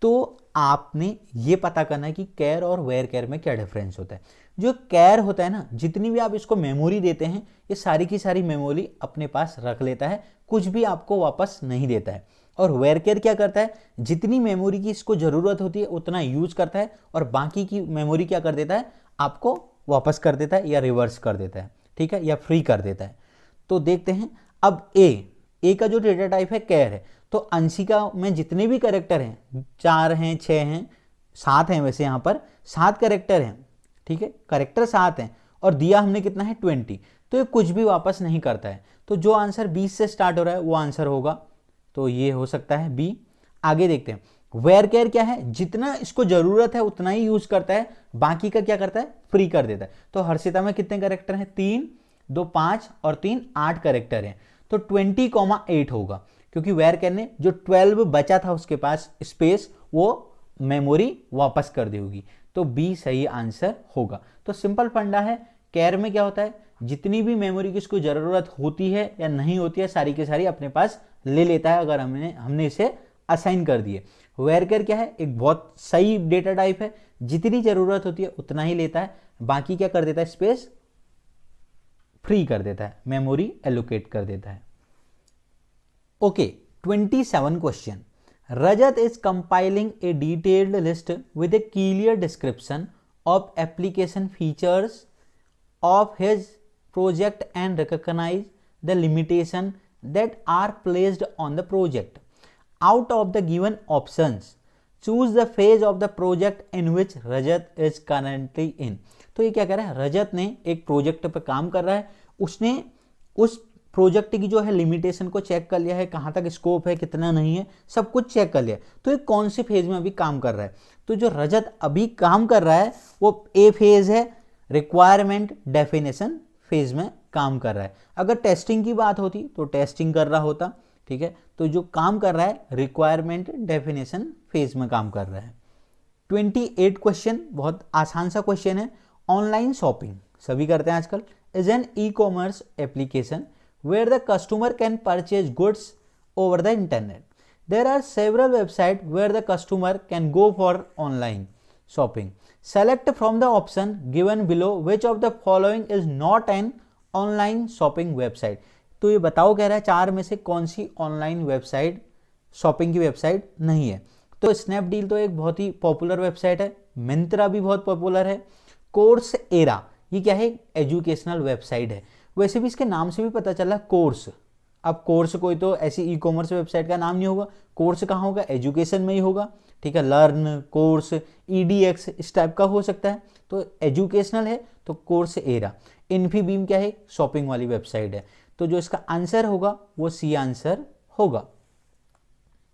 तो आपने ये पता करना है कि कैर और वेर कैर में क्या डिफरेंस होता है। जो कैर होता है ना, जितनी भी आप इसको मेमोरी देते हैं ये सारी की सारी मेमोरी अपने पास रख लेता है, कुछ भी आपको वापस नहीं देता है। और वेर कैर क्या करता है, जितनी मेमोरी की इसको जरूरत होती है उतना यूज करता है और बाकी की मेमोरी क्या कर देता है, आपको वापस कर देता है या रिवर्स कर देता है, ठीक है, या फ्री कर देता है। तो देखते हैं। अब ए का जो डेटा टाइप है कैर है, तो अंशिका में जितने भी कैरेक्टर हैं, 4 हैं, 6 हैं, 7 हैं, वैसे यहाँ पर 7 कैरेक्टर हैं, ठीक है, कैरेक्टर 7 हैं और दिया हमने कितना है 20, तो ये कुछ भी वापस नहीं करता है। तो जो आंसर 20 से स्टार्ट हो रहा है वो आंसर होगा, तो ये हो सकता है बी। आगे देखते हैं। वेयर केयर क्या है, जितना इसको जरूरत है उतना ही यूज करता है, बाकी का क्या करता है, फ्री कर देता है। तो हर्षिता में कितने कैरेक्टर हैं, 3, 2 5 और 3 8 कैरेक्टर हैं, तो 20,8 होगा, क्योंकि वेयर केयर ने जो 12 बचा था उसके पास स्पेस वो मेमोरी वापस कर देगी, तो बी सही आंसर होगा। तो सिंपल फंडा है, केयर में क्या होता है, जितनी भी मेमोरी की इसको जरूरत होती है या नहीं होती है सारी की सारी अपने पास ले लेता है, अगर हमने इसे असाइन कर दिए। वेयर केयर क्या है, एक बहुत सही डेटा टाइप है, जितनी जरूरत होती है उतना ही लेता है, बाकी क्या कर देता है, स्पेस फ्री कर देता है, मेमोरी एलोकेट कर देता है। Okay, 27 question. Rajat is compiling a detailed list with a clear description of application features of his project and recognize the limitation that are placed on the project. Out of the given options, choose the phase of the project in which Rajat is currently in. तो ये क्या कर रहा है, रजत ने एक project पर काम कर रहा है, उसने उस प्रोजेक्ट की जो है लिमिटेशन को चेक कर लिया है, कहाँ तक स्कोप है, कितना नहीं है, सब कुछ चेक कर लिया। तो ये कौन से फेज में अभी काम कर रहा है, तो जो रजत अभी काम कर रहा है वो ए फेज है, रिक्वायरमेंट डेफिनेशन फेज में काम कर रहा है। अगर टेस्टिंग की बात होती तो टेस्टिंग कर रहा होता, ठीक है, तो जो काम कर रहा है रिक्वायरमेंट डेफिनेशन फेज में काम कर रहा है। 28 क्वेश्चन, बहुत आसान सा क्वेश्चन है। ऑनलाइन शॉपिंग सभी करते हैं आजकल, is an e commerce application where the customer can purchase goods over the internet. There are several website where the customer can go for online shopping. Select from the option given below which of the following is not an online shopping website. तो ये बताओ, कह रहा है चार में से कौन सी ऑनलाइन वेबसाइट शॉपिंग की वेबसाइट नहीं है। तो स्नैपडील तो एक बहुत ही पॉपुलर वेबसाइट है, मिंत्रा भी बहुत पॉपुलर है, कोर्स एरा ये क्या है, एजुकेशनल वेबसाइट है। वैसे भी इसके नाम से भी पता चला कोर्स। अब कोर्स कोई तो ऐसी ई कॉमर्स वेबसाइट का नाम नहीं होगा, कोर्स कहाँ होगा, एजुकेशन में ही होगा, ठीक है। लर्न, कोर्स, ईडीएक्स इस टाइप का हो सकता है, तो एजुकेशनल है तो कोर्स एरा। इन्फीबीम क्या है, शॉपिंग वाली वेबसाइट है। तो जो इसका आंसर होगा वो सी आंसर होगा।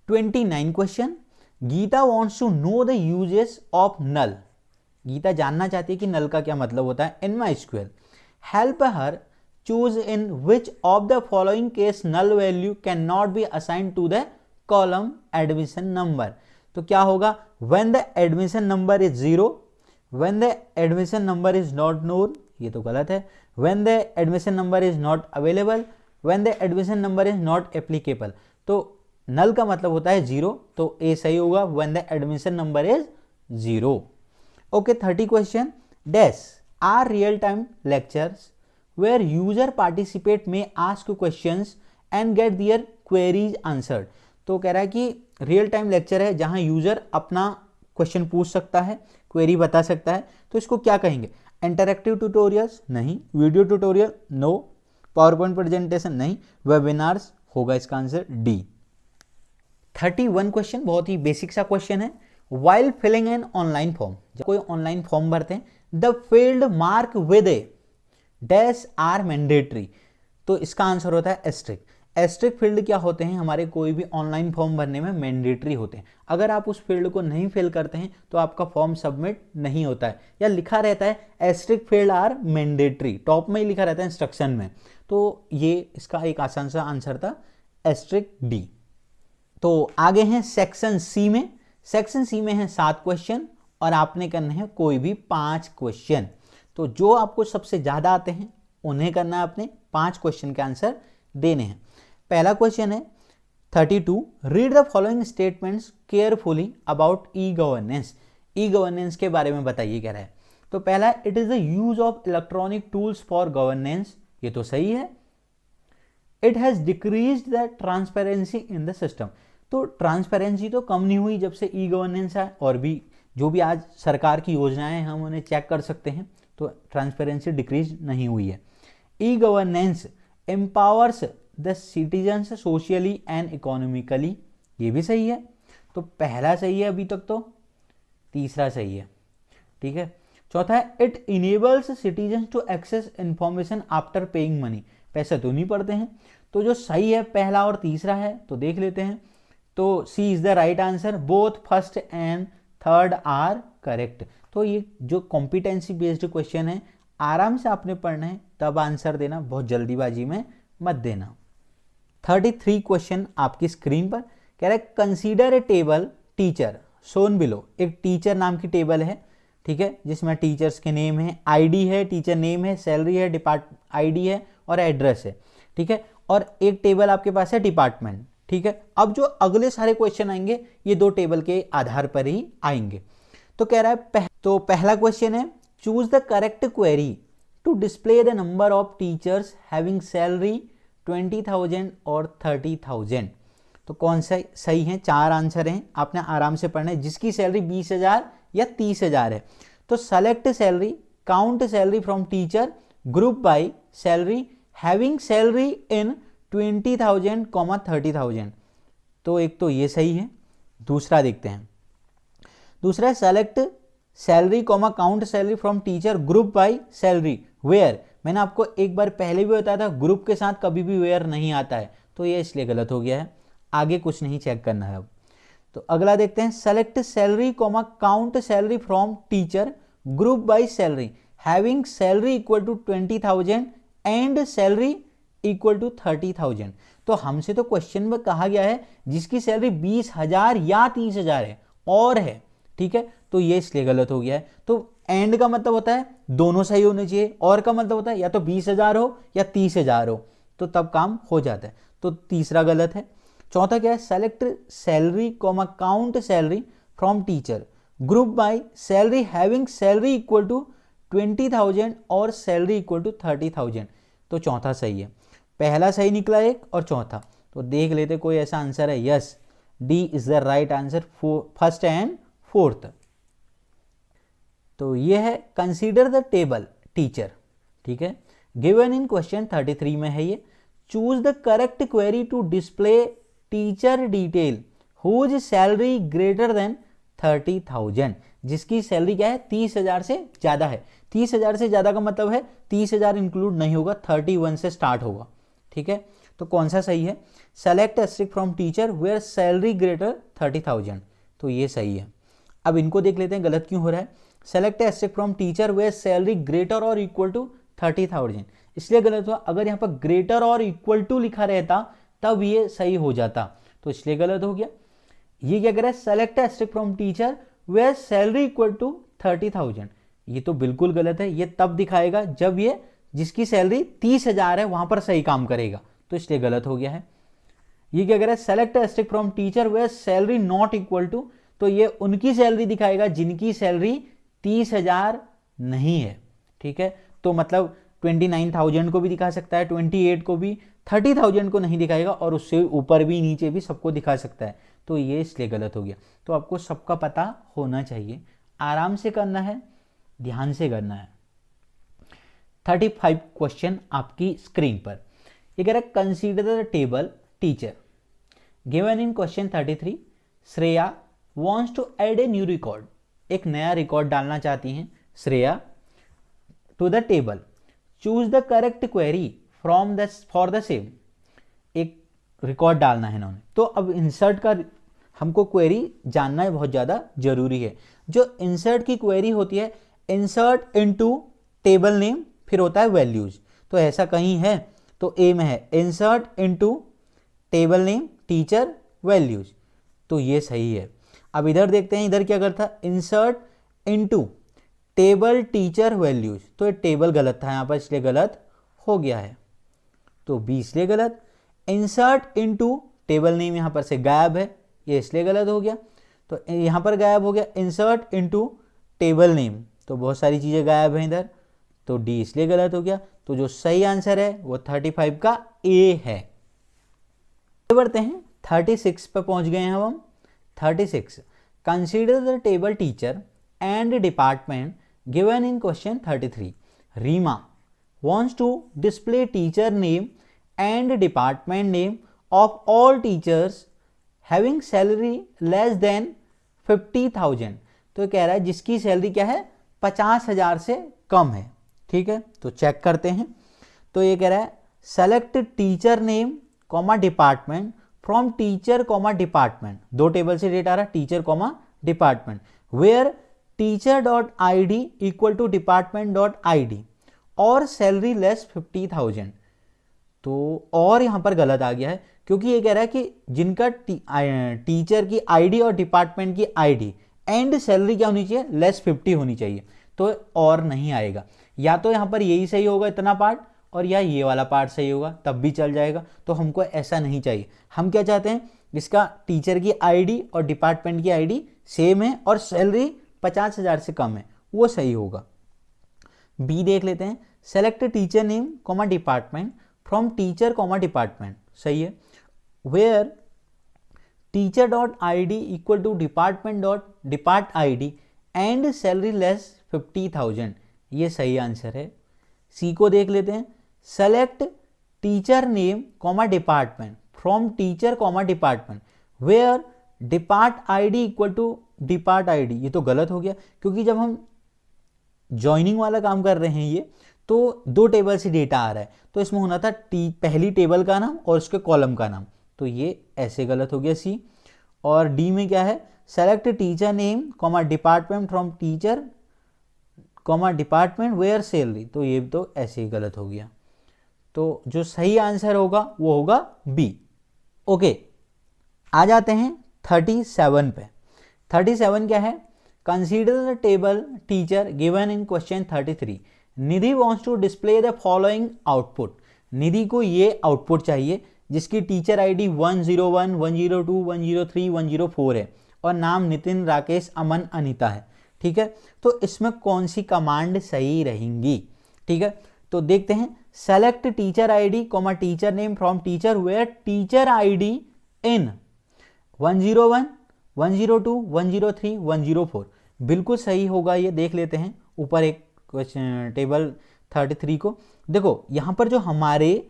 29 question, Gita wants to know the uses of null. Gita जानना चाहती है कि नल का क्या मतलब होता है in MySQL। Help her choose in which of the following case null value can not be assigned to the column admission number. तो क्या होगा, when the admission number is 0, when the admission number is not known, ये तो गलत है, when the admission number is not available, when the admission number is not applicable. तो null का मतलब होता है 0, तो ए सही होगा, when the admission number is 0। Okay, 30 question, dash are real time lectures where user participate में ask questions and get their queries answered. तो कह रहा है कि रियल टाइम लेक्चर है जहां यूजर अपना क्वेश्चन पूछ सकता है, क्वेरी बता सकता है, तो इसको क्या कहेंगे, इंटरैक्टिव ट्यूटोरियल्स नहीं, video tutorial no, power point presentation नहीं, वेबिनार्स होगा इसका आंसर डी। 31 क्वेश्चन, बहुत ही बेसिक सा क्वेश्चन है। While filling an online form, जब कोई ऑनलाइन फॉर्म भरते हैं, the field mark with a dash are mandatory. तो इसका आंसर होता है एस्ट्रिक। एस्ट्रिक फील्ड क्या होते हैं, हमारे कोई भी ऑनलाइन फॉर्म भरने में मैंडेटरी होते हैं। अगर आप उस फील्ड को नहीं फिल करते हैं तो आपका फॉर्म सबमिट नहीं होता है, या लिखा रहता है asterisk field are mandatory, top में ही लिखा रहता है इंस्ट्रक्शन में। तो ये इसका एक आसान सा आंसर था, एस्ट्रिक डी। तो आगे हैं सेक्शन सी में। सेक्शन सी में है 7 क्वेश्चन और आपने करने हैं कोई भी 5 क्वेश्चन। तो जो आपको सबसे ज़्यादा आते हैं उन्हें करना है, आपने 5 क्वेश्चन के आंसर देने हैं। पहला क्वेश्चन है 32, read the following statements carefully about e governance. E governance के बारे में बताइए कह रहा है। तो पहला, it is the use of electronic tools for governance, ये तो सही है। It has decreased the transparency in the system. तो ट्रांसपेरेंसी तो कम नहीं हुई जब से ई गवर्नेंस है, और भी जो भी आज सरकार की योजनाएं हैं हम उन्हें चेक कर सकते हैं, तो ट्रांसपेरेंसी डिक्रीज नहीं हुई है। E governance empowers the citizens socially and economically, ये भी सही है। तो पहला सही है अभी तक, तो तीसरा सही है, ठीक है। चौथा है, it enables citizens to access information after paying money. पैसे तो नहीं पड़ते हैं। तो जो सही है पहला और तीसरा है, तो देख लेते हैं। तो C is the right answer, both first and third are correct. तो ये जो कॉम्पिटेंसी बेस्ड क्वेश्चन है, आराम से आपने पढ़ना है तब आंसर देना, बहुत जल्दीबाजी में मत देना। 33 क्वेश्चन आपकी स्क्रीन पर कह रहा है, consider a table teacher shown below. एक टीचर नाम की टेबल है, ठीक है, जिसमें टीचर्स के नेम है, आईडी है, टीचर नेम है, सैलरी है, डिपार्टमेंट आईडी है और एड्रेस है, ठीक है। और एक टेबल आपके पास है डिपार्टमेंट, ठीक है। अब जो अगले सारे क्वेश्चन आएंगे ये 2 टेबल के आधार पर ही आएंगे। तो कह रहा है तो पहला क्वेश्चन है, choose the correct query to display the number of teachers having salary 20,000 और 30,000। तो कौन सा सही है, 4 आंसर हैं, आपने आराम से पढ़ना है। जिसकी सैलरी 20,000 या 30,000 है, तो select salary, count salary from teacher, group by salary, having salary in 20,000, 30,000। तो एक तो ये सही है। दूसरा देखते हैं, दूसरा है select salary count salary from teacher group by salary where. मैंने आपको एक बार पहले भी बताया था, ग्रुप के साथ कभी भी वेयर नहीं आता है, तो ये इसलिए गलत हो गया है। आगे कुछ नहीं चेक करना है अब। तो अगला देखते हैं, select salary count salary from teacher group by salary having salary equal to 20,000 and salary equal to 30,000। तो हमसे तो क्वेश्चन में कहा गया है जिसकी सैलरी 20,000 या 30,000 है और है, ठीक है, तो ये इसलिए गलत हो गया है। तो एंड का मतलब होता है दोनों सही होने चाहिए, और का मतलब होता है या तो 20,000 हो या 30,000 हो, तो तब काम हो जाता है। तो तीसरा गलत है। चौथा क्या है, select salary comma count salary from teacher group by salary having salary equal to 20,000 और सैलरी इक्वल टू 30,000। तो चौथा सही है, पहला सही निकला एक और चौथा। तो देख लेते कोई ऐसा आंसर है। Yes, D is the right answer, first and fourth. तो ये है कंसीडर द टेबल टीचर, ठीक है, गिवन इन क्वेश्चन 33 में है ये। Choose the correct query to display teacher detail whose salary greater than 30,000, जिसकी सैलरी क्या है 30,000 से ज़्यादा है। 30,000 से ज़्यादा का मतलब है 30,000 इंक्लूड नहीं होगा, 31 से स्टार्ट होगा, ठीक है। तो कौन सा सही है, select asterisk from teacher where salary greater 30,000, तो ये सही है। अब इनको देख लेते हैं गलत क्यों हो रहा है। Select asterisk from teacher where salary greater और इक्वल टू 30,000, इसलिए गलत हुआ। अगर यहाँ पर ग्रेटर और इक्वल टू लिखा रहता तब ये सही हो जाता, तो इसलिए गलत हो गया। ये क्या कह रहा है, select asterisk from teacher where salary equal to 30,000, ये तो बिल्कुल गलत है। ये तब दिखाएगा जब ये जिसकी सैलरी 30,000 है वहां पर सही काम करेगा, तो इसलिए गलत हो गया है। ये क्या कह रहा है, select asterisk from teacher where salary not equal to, तो ये उनकी सैलरी दिखाएगा जिनकी सैलरी 30,000 नहीं है, ठीक है। तो मतलब 29,000 को भी दिखा सकता है, 28 को भी, 30,000 को नहीं दिखाएगा, और उससे ऊपर भी नीचे भी सबको दिखा सकता है, तो ये इसलिए गलत हो गया। तो आपको सबका पता होना चाहिए, आराम से करना है, ध्यान से करना है। 35 क्वेश्चन आपकी स्क्रीन पर। ये कह रहा है consider the table teacher given in question 33। Shreya wants to add a new record, एक नया रिकॉर्ड डालना चाहती हैं Shreya, to the table. Choose the correct query from the for the same, एक रिकॉर्ड डालना है इन्होंने। तो अब इंसर्ट का हमको क्वेरी जानना है, बहुत ज़्यादा जरूरी है। जो इंसर्ट की क्वेरी होती है, इंसर्ट इनटू टेबल नेम, फिर होता है वैल्यूज। तो ऐसा कहीं है तो ए में है insert into table name teacher values, तो ये सही है। अब इधर देखते हैं, इधर क्या करता है, insert into table teacher values, तो ये टेबल गलत था यहाँ पर, इसलिए गलत हो गया है, तो बी इसलिए गलत। इंसर्ट इनटू टेबल नेम यहाँ पर से गायब है, ये इसलिए गलत हो गया, तो यहाँ पर गायब हो गया। इंसर्ट इनटू टेबल नेम, तो बहुत सारी चीज़ें गायब हैं इधर, तो डी इसलिए गलत हो गया। तो जो सही आंसर है वो 35 का ए है। बढ़ते हैं 36 पे पहुंच गए हैं हम। 36 consider the table teacher and department given in question 33। Rima wants to display teacher name and department name of all teachers having salary less than 50,000। तो कह रहा है जिसकी सैलरी क्या है 50,000 से कम है, ठीक है। तो चेक करते हैं। तो ये कह रहा है select teacher name comma department from teacher comma department, दो टेबल से डेटा आ रहा है, teacher comma department, where teacher dot I D equal to department dot I D और सैलरी लेस 50,000। तो और यहां पर गलत आ गया है, क्योंकि ये कह रहा है कि जिनका टीचर की आईडी और डिपार्टमेंट की आईडी एंड सैलरी क्या होनी चाहिए, लेस 50 होनी चाहिए, तो और नहीं आएगा। या तो यहां पर यही सही होगा इतना पार्ट, और या ये वाला पार्ट सही होगा, तब भी चल जाएगा। तो हमको ऐसा नहीं चाहिए, हम क्या चाहते हैं, जिसका टीचर की आईडी और डिपार्टमेंट की आईडी सेम है और सैलरी 50,000 से कम है, वो सही होगा। बी देख लेते हैं, select teacher name comma department from teacher comma department, सही है, where teacher dot I D equal to department dot depart I D and salary less 50,000, ये सही आंसर है। सी को देख लेते हैं, select teacher name comma department from teacher comma department where depart I D equal to depart I D, ये तो गलत हो गया, क्योंकि जब हम ज्वाइनिंग वाला काम कर रहे हैं ये, तो दो टेबल से डेटा आ रहा है, तो इसमें होना था पहली टेबल का नाम और उसके कॉलम का नाम, तो ये ऐसे गलत हो गया सी। और डी में क्या है, select teacher name comma department from teacher comma department where salary, तो ये तो ऐसे ही गलत हो गया। तो जो सही आंसर होगा वो होगा बी। ओके, आ जाते हैं 37 पे। 37 क्या है, consider the table teacher given in question 33। Nidhi wants to display the following output. Nidhi को ये आउटपुट चाहिए जिसकी टीचर आईडी 101, 102, 103, 104 है और नाम नितिन, राकेश, अमन, अनीता है। ठीक है, तो इसमें कौन सी कमांड सही रहेंगी? ठीक है, तो देखते हैं। Select teacher ID comma teacher name from teacher where teacher ID in 101, 102, 103, 104 बिल्कुल सही होगा। ये देख लेते हैं ऊपर एक क्वेश्चन टेबल 33 को। देखो यहाँ पर जो हमारे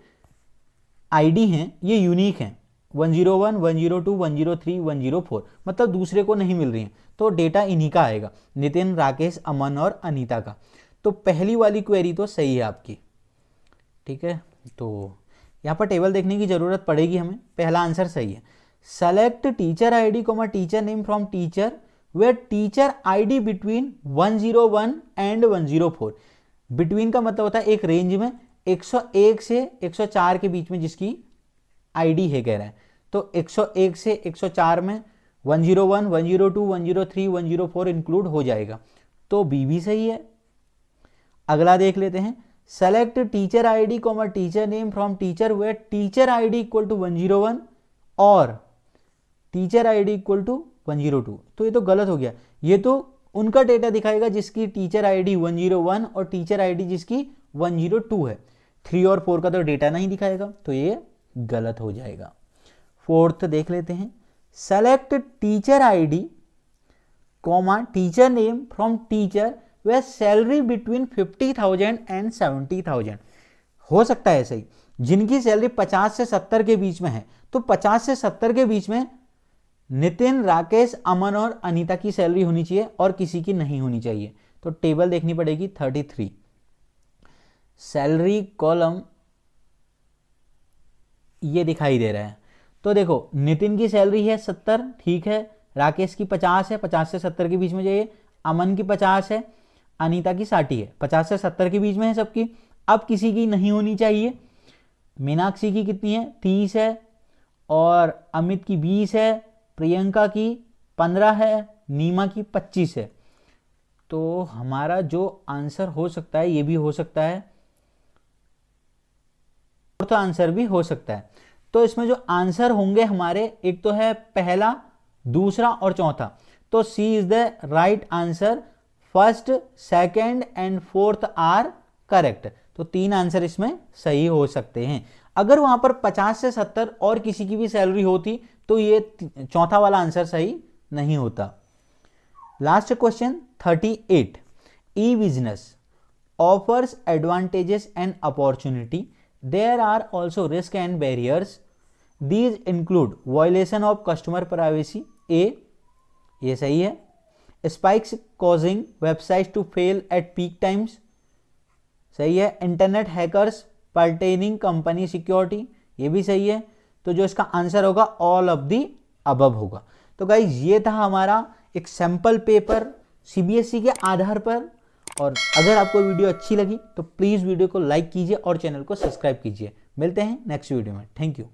आईडी हैं ये यूनिक हैं, 101, 102, 103, 104 मतलब दूसरे को नहीं मिल रही हैं, तो डेटा इन्हीं का आएगा, नितिन, राकेश, अमन और अनीता का। तो पहली वाली क्वेरी तो सही है आपकी। ठीक है, तो यहाँ पर टेबल देखने की जरूरत पड़ेगी हमें। पहला आंसर सही है। Select teacher ID comma teacher name from teacher where teacher ID between 101 and 104। Between का मतलब होता है एक रेंज में 101 से 104 के बीच में जिसकी आईडी है कह रहा है। तो 101 से 104 में 101, 102, 103, 104 इंक्लूड हो जाएगा, तो बी भी सही है। अगला देख लेते हैं। Select teacher ID comma teacher name from teacher where teacher ID equal to 101 और टीचर आईडी इक्वल टू 102। तो ये तो गलत हो गया, ये तो उनका डेटा दिखाएगा जिसकी टीचर आईडी 101 और टीचर आईडी जिसकी 102 है। 3 और 4 का तो डेटा नहीं दिखाएगा, तो ये गलत हो जाएगा। फोर्थ देख लेते हैं। Select teacher ID comma teacher name from teacher where salary between 50,000 and 70,000। हो सकता है सही, जिनकी सैलरी 50 से 70 के बीच में है, तो 50 से 70 के बीच में नितिन, राकेश, अमन और अनीता की सैलरी होनी चाहिए और किसी की नहीं होनी चाहिए। तो टेबल देखनी पड़ेगी 33। सैलरी कॉलम ये दिखाई दे रहा है। तो देखो नितिन की सैलरी है 70, ठीक है, राकेश की 50 है, 50 से 70 के बीच में चाहिए, अमन की 50 है, अनीता की 60 है, 50 से 70 के बीच में है सबकी। अब किसी की नहीं होनी चाहिए। मीनाक्षी की कितनी है? 30 है और अमित की 20 है, प्रियंका की 15 है, नीमा की 25 है। तो हमारा जो आंसर हो सकता है ये भी हो सकता है, फोर्थ आंसर भी हो सकता है। तो इसमें जो आंसर होंगे हमारे, एक तो है पहला, दूसरा और चौथा। तो C is the right answer. First, second and fourth are correct. तो 3 आंसर इसमें सही हो सकते हैं। अगर वहां पर 50 से 70 और किसी की भी सैलरी होती तो ये चौथा वाला आंसर सही नहीं होता। Last question 38। E business offers advantages and opportunity, there are also risk and barriers, these include violation of customer privacy. ये सही है। Spikes causing website to fail at peak times, सही है। Internet hackers pertaining company security, ये भी सही है। तो जो इसका आंसर होगा ऑल ऑफ दी अबव होगा। तो गाइज ये था हमारा एक सैंपल पेपर सीबीएसई के आधार पर। और अगर आपको वीडियो अच्छी लगी तो प्लीज़ वीडियो को लाइक कीजिए और चैनल को सब्सक्राइब कीजिए। मिलते हैं नेक्स्ट वीडियो में। Thank you.